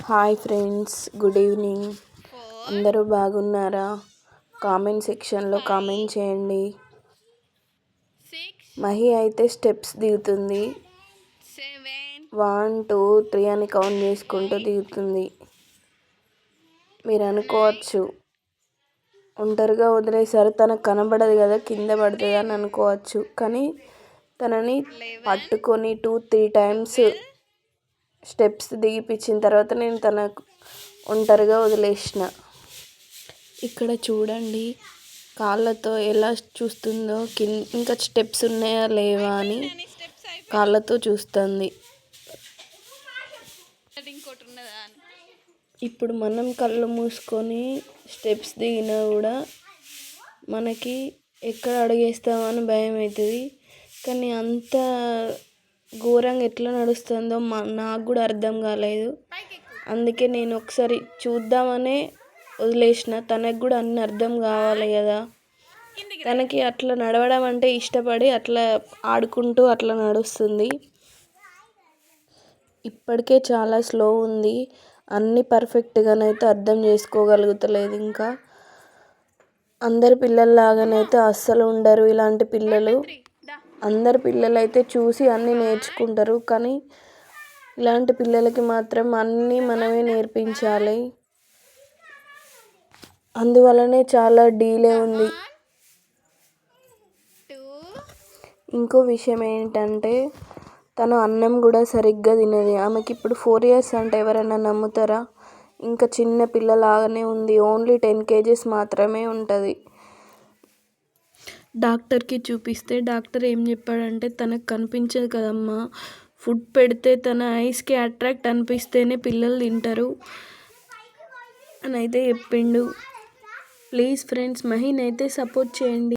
Hi friends, good evening. అందరూ బాగున్నారా? Comment సెక్షన్లో కామెంట్ చేయండి. మహి అయితే స్టెప్స్ దిగుతుంది. 1 2 3 అని కౌంట్ చేసుకుంటూ దిగుతుంది. మీరు అనుకోవచ్చు, ఒంటరిగా వదిలేసారు, తనకు కనబడదు కదా, కింద పడుతుంది అని అనుకోవచ్చు. కానీ తనని పట్టుకొని 2-3 టైమ్స్ స్టెప్స్ దిగిపించిన తర్వాత నేను తనకు ఒంటరిగా వదిలేసిన. ఇక్కడ చూడండి, కాళ్ళతో ఎలా చూస్తుందో, ఇంకా స్టెప్స్ ఉన్నాయా లేవా అని కాళ్ళతో చూస్తుంది. ఇప్పుడు మనం కళ్ళు మూసుకొని స్టెప్స్ దిగినా కూడా మనకి ఎక్కడ అడుగేస్తామని భయం అవుతుంది. కానీ అంత ఘోరంగా ఎట్లా నడుస్తుందో నాకు కూడా అర్థం కాలేదు. అందుకే నేను ఒకసారి చూద్దామనే వదిలేసిన. తనకు కూడా అన్నీ అర్థం కావాలి కదా. తనకి అట్లా నడవడం అంటే ఇష్టపడి అట్లా ఆడుకుంటూ అట్లా నడుస్తుంది. ఇప్పటికే చాలా స్లో ఉంది. అన్నీ పర్ఫెక్ట్గానైతే అర్థం చేసుకోగలుగుతలేదు. ఇంకా అందరి పిల్లల్లాగానైతే అస్సలు ఉండరు ఇలాంటి పిల్లలు. అందరు పిల్లలు అయితే చూసి అన్నీ నేర్చుకుంటారు, కానీ ఇలాంటి పిల్లలకి మాత్రం అన్నీ మనమే నేర్పించాలి. అందువల్లనే చాలా డీలే ఉంది. ఇంకో విషయం ఏంటంటే, తను అన్నం కూడా సరిగ్గా తినది. ఆమెకి ఇప్పుడు 4 years అంటే ఎవరైనా నమ్ముతారా? ఇంకా చిన్న పిల్లలాగానే ఉంది. ఓన్లీ 10 kgs మాత్రమే ఉంటుంది. డాక్టర్కి చూపిస్తే డాక్టర్ ఏం చెప్పాడంటే, తనకు కనిపించదు కదమ్మా, ఫుడ్ పెడితే తన ఐస్కి అట్రాక్ట్ అనిపిస్తేనే పిల్లలు తింటారు అని అయితే చెప్పిండు. ప్లీజ్ ఫ్రెండ్స్, మహిని అయితే సపోర్ట్ చేయండి.